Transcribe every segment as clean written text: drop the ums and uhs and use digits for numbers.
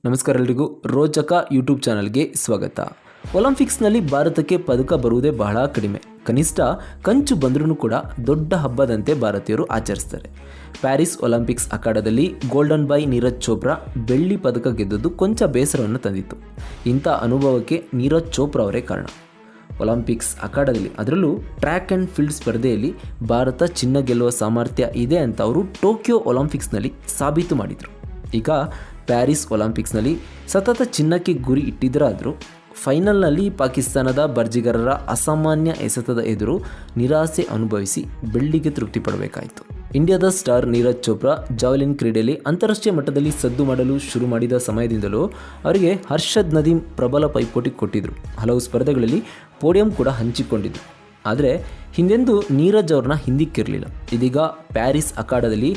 ನಮಸ್ಕಾರ ಎಲ್ರಿಗೂ ರೋಚಕ ಯೂಟ್ಯೂಬ್ ಚಾನಲ್ಗೆ ಸ್ವಾಗತ. ಒಲಿಂಪಿಕ್ಸ್ನಲ್ಲಿ ಭಾರತಕ್ಕೆ ಪದಕ ಬರುವುದೇ ಬಹಳ ಕಡಿಮೆ. ಕನಿಷ್ಠ ಕಂಚು ಬಂದರೂ ಕೂಡ ದೊಡ್ಡ ಹಬ್ಬದಂತೆ ಭಾರತೀಯರು ಆಚರಿಸ್ತಾರೆ. ಪ್ಯಾರಿಸ್ ಒಲಿಂಪಿಕ್ಸ್ ಅಖಾಡದಲ್ಲಿ ಗೋಲ್ಡನ್ ಬಾಯ್ ನೀರಜ್ ಚೋಪ್ರಾ ಬೆಳ್ಳಿ ಪದಕ ಗೆದ್ದದ್ದು ಕೊಂಚ ಬೇಸರವನ್ನು ತಂದಿತ್ತು. ಇಂಥ ಅನುಭವಕ್ಕೆ ನೀರಜ್ ಚೋಪ್ರಾ ಅವರೇ ಕಾರಣ. ಒಲಿಂಪಿಕ್ಸ್ ಅಖಾಡದಲ್ಲಿ ಅದರಲ್ಲೂ ಟ್ರ್ಯಾಕ್ ಆ್ಯಂಡ್ ಫೀಲ್ಡ್ ಸ್ಪರ್ಧೆಯಲ್ಲಿ ಭಾರತ ಚಿನ್ನ ಗೆಲ್ಲುವ ಸಾಮರ್ಥ್ಯ ಇದೆ ಅಂತ ಅವರು ಟೋಕಿಯೋ ಒಲಿಂಪಿಕ್ಸ್ನಲ್ಲಿ ಸಾಬೀತು ಮಾಡಿದರು. ಈಗ ಪ್ಯಾರಿಸ್ ಒಲಿಂಪಿಕ್ಸ್ನಲ್ಲಿ ಸತತ ಚಿನ್ನಕ್ಕೆ ಗುರಿ ಇಟ್ಟಿದ್ದರಾದರೂ ಫೈನಲ್ನಲ್ಲಿ ಪಾಕಿಸ್ತಾನದ ಬರ್ಜಿಗರರ ಅಸಾಮಾನ್ಯ ಎಸೆತದ ಎದುರು ನಿರಾಸೆ ಅನುಭವಿಸಿ ಬೆಳ್ಳಿಗೆ ತೃಪ್ತಿ ಪಡಬೇಕಾಯಿತು. ಇಂಡಿಯಾದ ಸ್ಟಾರ್ ನೀರಜ್ ಚೋಪ್ರಾ ಜಾವೆಲಿನ್ ಕ್ರೀಡೆಯಲ್ಲಿ ಅಂತಾರಾಷ್ಟ್ರೀಯ ಮಟ್ಟದಲ್ಲಿ ಸದ್ದು ಮಾಡಲು ಶುರು ಮಾಡಿದ ಸಮಯದಿಂದಲೂ ಅವರಿಗೆ ಹರ್ಷದ್ ನದೀಮ್ ಪ್ರಬಲ ಪೈಪೋಟಿ ಕೊಟ್ಟಿದ್ದರು. ಹಲವು ಸ್ಪರ್ಧೆಗಳಲ್ಲಿ ಪೋಡಿಯಂ ಕೂಡ ಹಂಚಿಕೊಂಡಿದ್ದರು. ಆದರೆ ಹಿಂದೆಂದೂ ನೀರಜ್ ಅವ್ರನ್ನ ಹಿಂದಿಕ್ಕಿರಲಿಲ್ಲ. ಇದೀಗ ಪ್ಯಾರಿಸ್ ಅಖಾಡದಲ್ಲಿ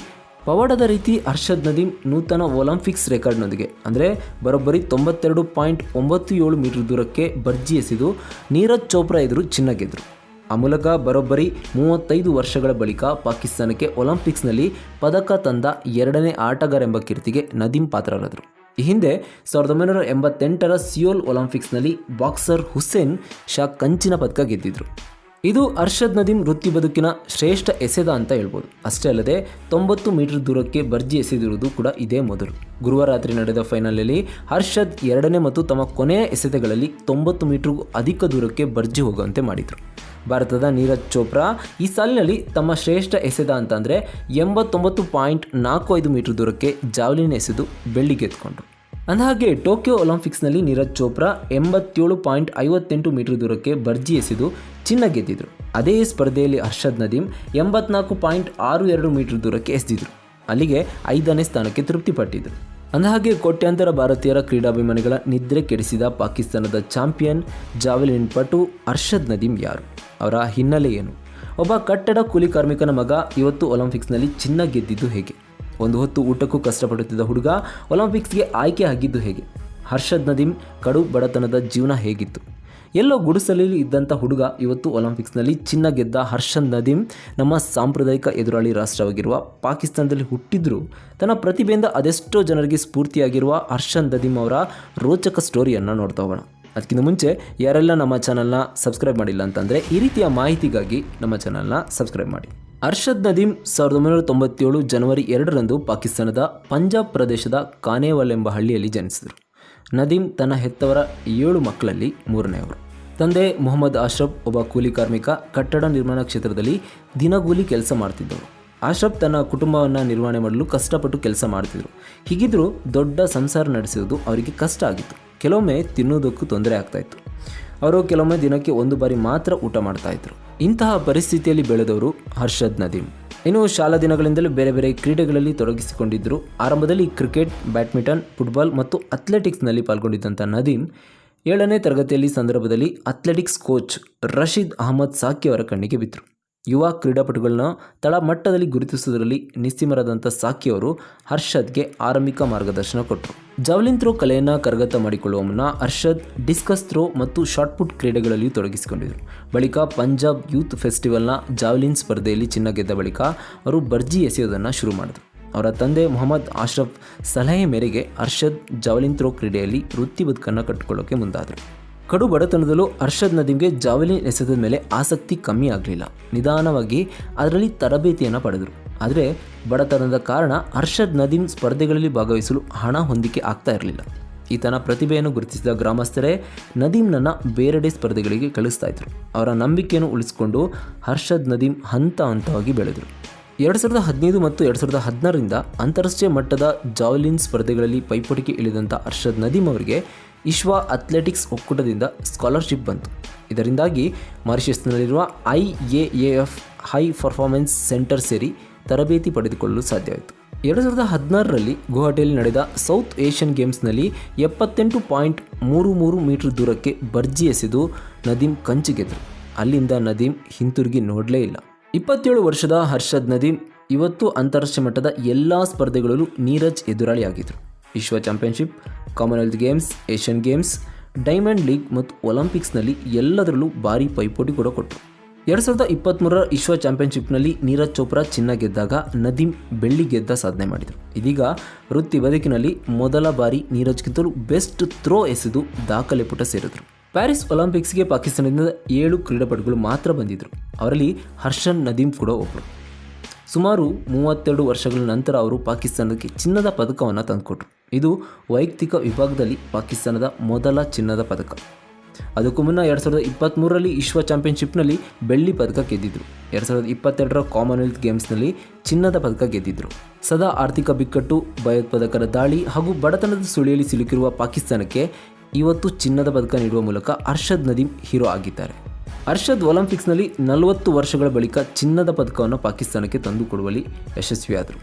ಪವಾಡದ ರೀತಿ ಹರ್ಷದ್ ನದೀಮ್ ನೂತನ ಒಲಿಂಪಿಕ್ಸ್ ರೆಕಾರ್ಡ್ನೊಂದಿಗೆ ಅಂದರೆ ಬರೋಬ್ಬರಿ 92.97 ಮೀಟರ್ ದೂರಕ್ಕೆ ಭರ್ಜಿ ಎಸೆದು ನೀರಜ್ ಚೋಪ್ರಾ ಎದುರು ಚಿನ್ನ ಗೆದ್ದರು. ಆ ಮೂಲಕ ಬರೋಬ್ಬರಿ 35 ವರ್ಷಗಳ ಬಳಿಕ ಪಾಕಿಸ್ತಾನಕ್ಕೆ ಒಲಿಂಪಿಕ್ಸ್ನಲ್ಲಿ ಪದಕ ತಂದ ಎರಡನೇ ಆಟಗಾರ ಎಂಬ ಕೀರ್ತಿಗೆ ನದೀಮ್ ಪಾತ್ರರಾದರು. ಈ ಹಿಂದೆ 1988ರ ಸಿಯೋಲ್ ಒಲಿಂಪಿಕ್ಸ್ನಲ್ಲಿ ಬಾಕ್ಸರ್ ಹುಸೇನ್ ಶಾ ಕಂಚಿನ ಪದಕ ಗೆದ್ದಿದ್ರು. ಇದು ಹರ್ಷದ್ ನದೀಮ್ ವೃತ್ತಿ ಬದುಕಿನ ಶ್ರೇಷ್ಠ ಎಸೆದ ಅಂತ ಹೇಳ್ಬೋದು. ಅಷ್ಟೇ ಅಲ್ಲದೆ 90 ಮೀಟರ್ ದೂರಕ್ಕೆ ಭರ್ಜಿ ಎಸೆದಿರುವುದು ಕೂಡ ಇದೇ ಮೊದಲು. ಗುರುವಾರ ರಾತ್ರಿ ನಡೆದ ಫೈನಲ್ನಲ್ಲಿ ಹರ್ಷದ್ ಎರಡನೇ ಮತ್ತು ತಮ್ಮ ಕೊನೆಯ ಎಸೆತಗಳಲ್ಲಿ 90 ಮೀಟರ್ಗೂ ಅಧಿಕ ದೂರಕ್ಕೆ ಭರ್ಜಿ ಹೋಗುವಂತೆ ಮಾಡಿದರು. ಭಾರತದ ನೀರಜ್ ಚೋಪ್ರಾ ಈ ಸಾಲಿನಲ್ಲಿ ತಮ್ಮ ಶ್ರೇಷ್ಠ ಎಸೆದ ಅಂತಂದರೆ 89.45 ಮೀಟರ್ ದೂರಕ್ಕೆ ಜಾವ್ಲಿನ್ ಎಸೆದು ಬೆಳ್ಳಿ ಗೆದ್ದುಕೊಂಡ್ರು. ಅಂದಹಾಗೆ ಟೋಕಿಯೋ ಒಲಿಂಪಿಕ್ಸ್ನಲ್ಲಿ ನೀರಜ್ ಚೋಪ್ರಾ 87.58 ಮೀಟರ್ ದೂರಕ್ಕೆ ಭರ್ಜಿ ಎಸೆದು ಚಿನ್ನ ಗೆದ್ದಿದ್ರು. ಅದೇ ಸ್ಪರ್ಧೆಯಲ್ಲಿ ಹರ್ಷದ್ ನದೀಮ್ 84.62 ಮೀಟರ್ ದೂರಕ್ಕೆ ಎಸೆದಿದ್ರು. ಅಲ್ಲಿಗೆ 5ನೇ ಸ್ಥಾನಕ್ಕೆ ತೃಪ್ತಿಪಟ್ಟಿದ್ದರು. ಅಂದಹಾಗೆ ಕೋಟ್ಯಾಂತರ ಭಾರತೀಯರ ಕ್ರೀಡಾಭಿಮಾನಿಗಳ ನಿದ್ರೆ ಕೆಡಿಸಿದ ಪಾಕಿಸ್ತಾನದ ಚಾಂಪಿಯನ್ ಜಾವೆಲಿನ್ ಪಟು ಹರ್ಷದ್ ನದೀಮ್ ಯಾರು? ಅವರ ಹಿನ್ನೆಲೆ ಏನು? ಒಬ್ಬ ಕಟ್ಟಡ ಕೂಲಿ ಕಾರ್ಮಿಕನ ಮಗ ಇವತ್ತು ಒಲಿಂಪಿಕ್ಸ್ನಲ್ಲಿ ಚಿನ್ನ ಗೆದ್ದಿದ್ದು ಹೇಗೆ? ಒಂದು ಹೊತ್ತು ಊಟಕ್ಕೂ ಕಷ್ಟಪಡುತ್ತಿದ್ದ ಹುಡುಗ ಒಲಿಂಪಿಕ್ಸ್ಗೆ ಆಯ್ಕೆ ಆಗಿದ್ದು ಹೇಗೆ? ಹರ್ಷದ್ ನದೀಮ್ ಕಡು ಬಡತನದ ಜೀವನ ಹೇಗಿತ್ತು? ಎಲ್ಲೋ ಗುಡಿಸಲಲ್ಲಿ ಇದ್ದಂಥ ಹುಡುಗ ಇವತ್ತು ಒಲಿಂಪಿಕ್ಸ್ನಲ್ಲಿ ಚಿನ್ನ ಗೆದ್ದ ಹರ್ಷದ್ ನದೀಮ್ ನಮ್ಮ ಸಾಂಪ್ರದಾಯಿಕ ಎದುರಾಳಿ ರಾಷ್ಟ್ರವಾಗಿರುವ ಪಾಕಿಸ್ತಾನದಲ್ಲಿ ಹುಟ್ಟಿದ್ರೂ ತನ್ನ ಪ್ರತಿಭೆಯಿಂದ ಅದೆಷ್ಟೋ ಜನರಿಗೆ ಸ್ಫೂರ್ತಿಯಾಗಿರುವ ಹರ್ಷದ್ ನದೀಮ್ ಅವರ ರೋಚಕ ಸ್ಟೋರಿಯನ್ನು ನೋಡ್ತಾ ಹೋಗೋಣ. ಅದಕ್ಕಿಂತ ಮುಂಚೆ ಯಾರೆಲ್ಲ ನಮ್ಮ ಚಾನಲ್ನ ಸಬ್ಸ್ಕ್ರೈಬ್ ಮಾಡಿಲ್ಲ ಅಂತಂದರೆ ಈ ರೀತಿಯ ಮಾಹಿತಿಗಾಗಿ ನಮ್ಮ ಚಾನಲ್ನ ಸಬ್ಸ್ಕ್ರೈಬ್ ಮಾಡಿ. ಹರ್ಷದ್ ನದೀಮ್ 1997 ಜನವರಿ 2ರಂದು ಪಾಕಿಸ್ತಾನದ ಪಂಜಾಬ್ ಪ್ರದೇಶದ ಕಾನೇವಾಲ್ ಎಂಬ ಹಳ್ಳಿಯಲ್ಲಿ ಜನಿಸಿದರು. ನದೀಮ್ ತನ್ನ ಹೆತ್ತವರ 7 ಮಕ್ಕಳಲ್ಲಿ 3ನೇವರು. ತಂದೆ ಮೊಹಮ್ಮದ್ ಅಶ್ರಫ್ ಒಬ್ಬ ಕೂಲಿ ಕಾರ್ಮಿಕ, ಕಟ್ಟಡ ನಿರ್ಮಾಣ ಕ್ಷೇತ್ರದಲ್ಲಿ ದಿನಗೂಲಿ ಕೆಲಸ ಮಾಡ್ತಿದ್ದವರು. ಅಶ್ರಫ್ ತನ್ನ ಕುಟುಂಬವನ್ನು ನಿರ್ವಹಣೆ ಮಾಡಲು ಕಷ್ಟಪಟ್ಟು ಕೆಲಸ ಮಾಡ್ತಿದ್ರು. ಹೀಗಿದ್ದರೂ ದೊಡ್ಡ ಸಂಸಾರ ನಡೆಸುವುದು ಅವರಿಗೆ ಕಷ್ಟ ಆಗಿತ್ತು. ಕೆಲವೊಮ್ಮೆ ತಿನ್ನುವುದಕ್ಕೂ ತೊಂದರೆ ಆಗ್ತಾಯಿತ್ತು. ಅವರು ಕೆಲವೊಮ್ಮೆ ದಿನಕ್ಕೆ 1 ಬಾರಿ ಮಾತ್ರ ಊಟ ಮಾಡ್ತಾಯಿದ್ರು. ಇಂತಹ ಪರಿಸ್ಥಿತಿಯಲ್ಲಿ ಬೆಳೆದವರು ಹರ್ಷದ್ ನದೀಮ್. ಇನ್ನು ಶಾಲಾ ದಿನಗಳಿಂದಲೂ ಬೇರೆ ಬೇರೆ ಕ್ರೀಡೆಗಳಲ್ಲಿ ತೊಡಗಿಸಿಕೊಂಡಿದ್ದರು. ಆರಂಭದಲ್ಲಿ ಕ್ರಿಕೆಟ್, ಬ್ಯಾಡ್ಮಿಂಟನ್, ಫುಟ್ಬಾಲ್ ಮತ್ತು ಅಥ್ಲೆಟಿಕ್ಸ್ನಲ್ಲಿ ಪಾಲ್ಗೊಂಡಿದ್ದಂಥ ನದೀಮ್ 7ನೇ ತರಗತಿಯಲ್ಲಿ ಸಂದರ್ಭದಲ್ಲಿ ಅಥ್ಲೆಟಿಕ್ಸ್ ಕೋಚ್ ರಶೀದ್ ಅಹಮದ್ ಸಾಕಿ ಅವರ ಕಣ್ಣಿಗೆ ಬಿದ್ದರು. ಯುವ ಕ್ರೀಡಾಪಟುಗಳನ್ನ ತಳಮಟ್ಟದಲ್ಲಿ ಗುರುತಿಸುವುದರಲ್ಲಿ ನಿಸ್ಸೀಮರಾದಂಥ ಸಾಕಿ ಅವರು ಹರ್ಷದ್ಗೆ ಆರಂಭಿಕ ಮಾರ್ಗದರ್ಶನ ಕೊಟ್ಟರು. ಜಾವ್ಲಿನ್ ಥ್ರೋ ಕಲೆಯನ್ನು ಕರಗತ ಮಾಡಿಕೊಳ್ಳುವ ಮುನ್ನ ಹರ್ಷದ್ ಡಿಸ್ಕಸ್ ಥ್ರೋ ಮತ್ತು ಶಾಟ್ಪುಟ್ ಕ್ರೀಡೆಗಳಲ್ಲಿಯೂ ತೊಡಗಿಸಿಕೊಂಡಿದ್ದರು. ಬಳಿಕ ಪಂಜಾಬ್ ಯೂತ್ ಫೆಸ್ಟಿವಲ್ನ ಜಾವ್ಲಿನ್ ಸ್ಪರ್ಧೆಯಲ್ಲಿ ಚಿನ್ನ ಗೆದ್ದ ಬಳಿಕ ಅವರು ಭರ್ಜಿ ಎಸೆಯೋದನ್ನು ಶುರು ಮಾಡಿದರು. ಅವರ ತಂದೆ ಮೊಹಮ್ಮದ್ ಅಶ್ರಫ್ ಸಲಹೆ ಮೇರೆಗೆ ಹರ್ಷದ್ ಜಾವ್ಲಿನ್ ಥ್ರೋ ಕ್ರೀಡೆಯಲ್ಲಿ ವೃತ್ತಿ ಬದುಕನ್ನು ಕಟ್ಟಿಕೊಳ್ಳೋಕೆ ಮುಂದಾದರು. ಕಡು ಬಡತನದಲ್ಲೂ ಹರ್ಷದ್ ನದೀಮ್ಗೆ ಜಾವೆಲಿನ್ ಎಸೆತದ ಮೇಲೆ ಆಸಕ್ತಿ ಕಮ್ಮಿ ಆಗಲಿಲ್ಲ. ನಿಧಾನವಾಗಿ ಅದರಲ್ಲಿ ತರಬೇತಿಯನ್ನು ಪಡೆದರು. ಆದರೆ ಬಡತನದ ಕಾರಣ ಹರ್ಷದ್ ನದೀಮ್ ಸ್ಪರ್ಧೆಗಳಲ್ಲಿ ಭಾಗವಹಿಸಲು ಹಣ ಹೊಂದಿಕೆ ಆಗ್ತಾ ಇರಲಿಲ್ಲ. ಈತನ ಪ್ರತಿಭೆಯನ್ನು ಗುರುತಿಸಿದ ಗ್ರಾಮಸ್ಥರೇ ನದೀಮ್ನನ್ನು ಬೇರೆಡೆ ಸ್ಪರ್ಧೆಗಳಿಗೆ ಕಳಿಸ್ತಾ ಇದ್ರು. ಅವರ ನಂಬಿಕೆಯನ್ನು ಉಳಿಸಿಕೊಂಡು ಹರ್ಷದ್ ನದೀಮ್ ಹಂತ ಹಂತವಾಗಿ ಬೆಳೆದರು. 2015 ಮತ್ತು 2016ರಿಂದ ಅಂತಾರಾಷ್ಟ್ರೀಯ ಮಟ್ಟದ ಜಾವೆಲಿನ್ ಸ್ಪರ್ಧೆಗಳಲ್ಲಿ ಪೈಪೋಟಿಗೆ ಇಳಿದಂಥ ಹರ್ಷದ್ ನದೀಮ್ ಅವರಿಗೆ ವಿಶ್ವ ಅಥ್ಲೆಟಿಕ್ಸ್ ಒಕ್ಕೂಟದಿಂದ ಸ್ಕಾಲರ್ಶಿಪ್ ಬಂತು. ಇದರಿಂದಾಗಿ ಮಾರಿಷಸ್ನಲ್ಲಿರುವ IAAF ಹೈ ಪರ್ಫಾರ್ಮೆನ್ಸ್ ಸೆಂಟರ್ ಸೇರಿ ತರಬೇತಿ ಪಡೆದುಕೊಳ್ಳಲು ಸಾಧ್ಯವಾಯಿತು. 2016ರಲ್ಲಿ ಗುವಾಹಟಿಯಲ್ಲಿ ನಡೆದ ಸೌತ್ ಏಷ್ಯನ್ ಗೇಮ್ಸ್ನಲ್ಲಿ 78.33 ಮೀಟರ್ ದೂರಕ್ಕೆ ಭರ್ಜಿ ಎಸೆದು ನದೀಮ್ ಕಂಚು ಗೆದ್ದರು. ಅಲ್ಲಿಂದ ನದೀಮ್ ಹಿಂತಿರುಗಿ ನೋಡಲೇ ಇಲ್ಲ. 27 ವರ್ಷದ ಹರ್ಷದ್ ನದೀಮ್ ಇವತ್ತು ಅಂತಾರಾಷ್ಟ್ರೀಯ ಮಟ್ಟದ ಎಲ್ಲ ಸ್ಪರ್ಧೆಗಳಲ್ಲೂ ನೀರಜ್ ಎದುರಾಳಿಯಾಗಿದ್ದರು. ವಿಶ್ವ championship, Commonwealth games, Asian games, diamond league ಮತ್ತು ಒಲಿಂಪಿಕ್ಸ್ನಲ್ಲಿ ಎಲ್ಲದರಲ್ಲೂ ಭಾರಿ ಪೈಪೋಟಿ ಕೂಡ ಕೊಟ್ಟರು. 2023 ವಿಶ್ವ ಚಾಂಪಿಯನ್ಶಿಪ್ನಲ್ಲಿ ನೀರಜ್ ಚೋಪ್ರಾ ಚಿನ್ನ ಗೆದ್ದಾಗ ನದೀಮ್ ಬೆಳ್ಳಿ ಗೆದ್ದ ಸಾಧನೆ ಮಾಡಿದರು. ಇದೀಗ ವೃತ್ತಿ ಬದುಕಿನಲ್ಲಿ ಮೊದಲ ಬಾರಿ ನೀರಜ್ಗಿಂತಲೂ ಬೆಸ್ಟ್ ಥ್ರೋ ಎಸೆದು ದಾಖಲೆ ಪುಟ ಸೇರಿದರು. ಪ್ಯಾರಿಸ್ ಒಲಿಂಪಿಕ್ಸ್ಗೆ ಪಾಕಿಸ್ತಾನದಿಂದ 7 ಕ್ರೀಡಾಪಟುಗಳು ಮಾತ್ರ ಬಂದಿದ್ದರು. ಅವರಲ್ಲಿ ಹರ್ಷನ್ ನದೀಮ್ ಕೂಡ ಒಬ್ಬರು. ಸುಮಾರು 32 ವರ್ಷಗಳ ನಂತರ ಅವರು ಪಾಕಿಸ್ತಾನಕ್ಕೆ ಚಿನ್ನದ ಪದಕವನ್ನು ತಂದುಕೊಟ್ರು. ಇದು ವೈಯಕ್ತಿಕ ವಿಭಾಗದಲ್ಲಿ ಪಾಕಿಸ್ತಾನದ ಮೊದಲ ಚಿನ್ನದ ಪದಕ. ಅದಕ್ಕೂ ಮುನ್ನ 2023ರಲ್ಲಿ ವಿಶ್ವ ಚಾಂಪಿಯನ್ಶಿಪ್ನಲ್ಲಿ ಬೆಳ್ಳಿ ಪದಕ ಗೆದ್ದಿದ್ರು. 2022ರ ಕಾಮನ್ವೆಲ್ತ್ ಗೇಮ್ಸ್ನಲ್ಲಿ ಚಿನ್ನದ ಪದಕ ಗೆದ್ದಿದ್ರು. ಸದಾ ಆರ್ಥಿಕ ಬಿಕ್ಕಟ್ಟು, ಭಯೋತ್ಪಾದಕರ ದಾಳಿ ಹಾಗೂ ಬಡತನದ ಸುಳಿಯಲ್ಲಿ ಸಿಲುಕಿರುವ ಪಾಕಿಸ್ತಾನಕ್ಕೆ ಇವತ್ತು ಚಿನ್ನದ ಪದಕ ನೀಡುವ ಮೂಲಕ ಅರ್ಷದ್ ನದೀಮ್ ಹೀರೋ ಆಗಿದ್ದಾರೆ. ಅರ್ಷದ್ ಒಲಿಂಪಿಕ್ಸ್ನಲ್ಲಿ 40 ವರ್ಷಗಳ ಬಳಿಕ ಚಿನ್ನದ ಪದಕವನ್ನು ಪಾಕಿಸ್ತಾನಕ್ಕೆ ತಂದುಕೊಡುವಲ್ಲಿ ಯಶಸ್ವಿಯಾದರು.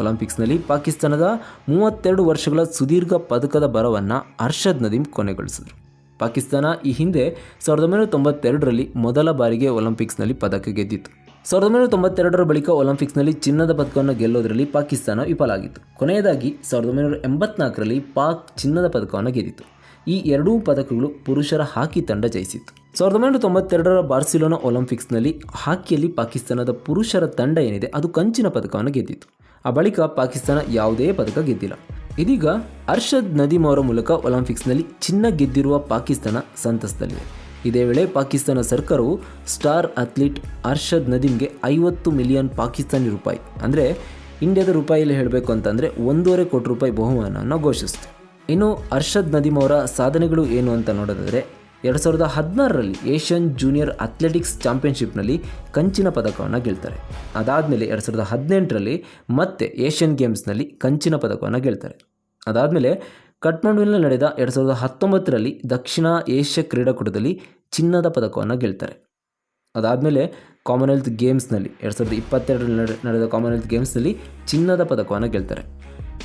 ಒಲಿಂಪಿಕ್ಸ್ನಲ್ಲಿ ಪಾಕಿಸ್ತಾನದ 32 ವರ್ಷಗಳ ಸುದೀರ್ಘ ಪದಕದ ಬರವನ್ನು ಅರ್ಷದ್ ನದೀಮ್ ಕೊನೆಗೊಳಿಸಿದರು. ಪಾಕಿಸ್ತಾನ ಈ ಹಿಂದೆ 1992ರಲ್ಲಿ ಮೊದಲ ಬಾರಿಗೆ ಒಲಿಂಪಿಕ್ಸ್ನಲ್ಲಿ ಪದಕ ಗೆದ್ದಿತ್ತು. 1992ರ ಬಳಿಕ ಒಲಿಂಪಿಕ್ಸ್ನಲ್ಲಿ ಚಿನ್ನದ ಪದಕವನ್ನು ಗೆಲ್ಲೋದರಲ್ಲಿ ಪಾಕಿಸ್ತಾನ ವಿಫಲ ಆಗಿತ್ತು. ಕೊನೆಯದಾಗಿ 1984ರಲ್ಲಿ ಪಾಕ್ ಚಿನ್ನದ ಪದಕವನ್ನು ಗೆದ್ದಿತ್ತು. ಈ ಎರಡೂ ಪದಕಗಳು ಪುರುಷರ ಹಾಕಿ ತಂಡ ಜಯಿಸಿತ್ತು. 1992ರ ಬಾರ್ಸಿಲೋನಾ ಒಲಿಂಪಿಕ್ಸ್ನಲ್ಲಿ ಹಾಕಿಯಲ್ಲಿ ಪಾಕಿಸ್ತಾನದ ಪುರುಷರ ತಂಡ ಏನಿದೆ ಅದು ಕಂಚಿನ ಪದಕವನ್ನು ಗೆದ್ದಿತ್ತು. ಆ ಬಳಿಕ ಪಾಕಿಸ್ತಾನ ಯಾವುದೇ ಪದಕ ಗೆದ್ದಿಲ್ಲ. ಇದೀಗ ಅರ್ಷದ್ ನದೀಮ್ ಅವರ ಮೂಲಕ ಒಲಿಂಪಿಕ್ಸ್ನಲ್ಲಿ ಚಿನ್ನ ಗೆದ್ದಿರುವ ಪಾಕಿಸ್ತಾನ ಸಂತಸದಲ್ಲಿದೆ. ಇದೇ ವೇಳೆ ಪಾಕಿಸ್ತಾನ ಸರ್ಕಾರವು ಸ್ಟಾರ್ ಅಥ್ಲೀಟ್ ಅರ್ಷದ್ ನದೀಮ್ಗೆ 50 ಮಿಲಿಯನ್ ಪಾಕಿಸ್ತಾನಿ ರೂಪಾಯಿ, ಅಂದರೆ ಇಂಡಿಯಾದ ರೂಪಾಯಿಯಲ್ಲಿ ಹೇಳಬೇಕು ಅಂತಂದರೆ 1.5 ಕೋಟಿ ರೂಪಾಯಿ ಬಹುಮಾನವನ್ನು ಘೋಷಿಸಿತು. ಇನ್ನು ಅರ್ಷದ್ ನದೀಮ್ ಅವರ ಸಾಧನೆಗಳು ಏನು ಅಂತ ನೋಡೋದಾದರೆ 2016ರಲ್ಲಿ ಏಷ್ಯನ್ ಜೂನಿಯರ್ ಅಥ್ಲೆಟಿಕ್ಸ್ ಚಾಂಪಿಯನ್ಶಿಪ್ನಲ್ಲಿ ಕಂಚಿನ ಪದಕವನ್ನು ಗೆಲ್ತಾರೆ. ಅದಾದಮೇಲೆ 2018ರಲ್ಲಿ ಮತ್ತೆ ಏಷ್ಯನ್ ಗೇಮ್ಸ್ನಲ್ಲಿ ಕಂಚಿನ ಪದಕವನ್ನು ಗೆಲ್ತಾರೆ. ಅದಾದಮೇಲೆ ಕಠ್ಮಂಡುವಿನಲ್ಲಿ ನಡೆದ 2019ರಲ್ಲಿ ದಕ್ಷಿಣ ಏಷ್ಯಾ ಕ್ರೀಡಾಕೂಟದಲ್ಲಿ ಚಿನ್ನದ ಪದಕವನ್ನು ಗೆಲ್ತಾರೆ. ಅದಾದಮೇಲೆ ಕಾಮನ್ವೆಲ್ತ್ ಗೇಮ್ಸ್ನಲ್ಲಿ 2022ರಲ್ಲಿ ನಡೆದ ಕಾಮನ್ವೆಲ್ತ್ ಗೇಮ್ಸ್ನಲ್ಲಿ ಚಿನ್ನದ ಪದಕವನ್ನು ಗೆಲ್ತಾರೆ.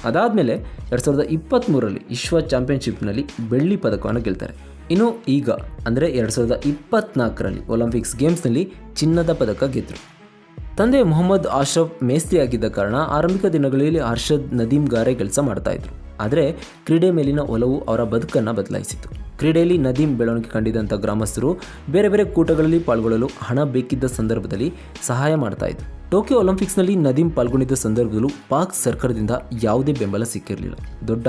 ಅದಾದಮೇಲೆ 2023ರಲ್ಲಿ ವಿಶ್ವ ಚಾಂಪಿಯನ್ಶಿಪ್ನಲ್ಲಿ ಬೆಳ್ಳಿ ಪದಕವನ್ನು ಗೆಲ್ತಾರೆ. ಇನ್ನು ಈಗ ಅಂದರೆ 2024ರಲ್ಲಿ ಒಲಿಂಪಿಕ್ಸ್ ಗೇಮ್ಸ್ನಲ್ಲಿ ಚಿನ್ನದ ಪದಕ ಗೆದ್ದರು. ತಂದೆ ಮೊಹಮ್ಮದ್ ಅಶ್ರಫ್ ಮೇಸ್ತ್ರಿ ಆಗಿದ್ದ ಕಾರಣ ಆರಂಭಿಕ ದಿನಗಳಲ್ಲಿ ಅರ್ಷದ್ ನದೀಮ್ ಗಾರೆ ಕೆಲಸ ಮಾಡ್ತಾಯಿದ್ರು. ಆದರೆ ಕ್ರೀಡೆ ಮೇಲಿನ ಒಲವು ಅವರ ಬದುಕನ್ನು ಬದಲಾಯಿಸಿತು. ಕ್ರೀಡೆಯಲ್ಲಿ ನದೀಮ್ ಬೆಳವಣಿಗೆ ಕಂಡಿದ್ದಂಥ ಗ್ರಾಮಸ್ಥರು ಬೇರೆ ಬೇರೆ ಕೂಟಗಳಲ್ಲಿ ಪಾಲ್ಗೊಳ್ಳಲು ಹಣ ಬೇಕಿದ್ದ ಸಂದರ್ಭದಲ್ಲಿ ಸಹಾಯ ಮಾಡ್ತಾಯಿದ್ರು. ಟೋಕಿಯೋ ಒಲಿಂಪಿಕ್ಸ್ನಲ್ಲಿ ನದೀಮ್ ಪಾಲ್ಗೊಂಡಿದ್ದ ಸಂದರ್ಭದಲ್ಲೂ ಪಾಕ್ ಸರ್ಕಾರದಿಂದ ಯಾವುದೇ ಬೆಂಬಲ ಸಿಕ್ಕಿರಲಿಲ್ಲ, ದೊಡ್ಡ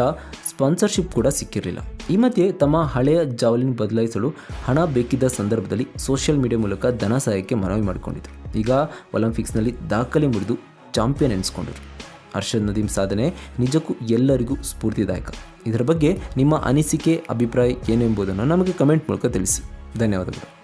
ಸ್ಪಾನ್ಸರ್ಶಿಪ್ ಕೂಡ ಸಿಕ್ಕಿರಲಿಲ್ಲ. ಈ ಮಧ್ಯೆ ತಮ್ಮ ಹಳೆಯ ಜಾವಲಿನ್ ಬದಲಾಯಿಸಲು ಹಣ ಬೇಕಿದ್ದ ಸಂದರ್ಭದಲ್ಲಿ ಸೋಷಿಯಲ್ ಮೀಡಿಯಾ ಮೂಲಕ ಧನ ಸಹಾಯಕ್ಕೆ ಮನವಿ ಮಾಡಿಕೊಂಡಿದ್ರು. ಈಗ ಒಲಿಂಪಿಕ್ಸ್ನಲ್ಲಿ ದಾಖಲೆ ಮುರಿದು ಚಾಂಪಿಯನ್ ಎನಿಸ್ಕೊಂಡರು. ಅರ್ಷದ್ ನದೀಮ್ ಸಾಧನೆ ನಿಜಕ್ಕೂ ಎಲ್ಲರಿಗೂ ಸ್ಫೂರ್ತಿದಾಯಕ. ಇದರ ಬಗ್ಗೆ ನಿಮ್ಮ ಅನಿಸಿಕೆ, ಅಭಿಪ್ರಾಯ ಏನೆಂಬುದನ್ನು ನಮಗೆ ಕಮೆಂಟ್ ಮೂಲಕ ತಿಳಿಸಿ. ಧನ್ಯವಾದಗಳು.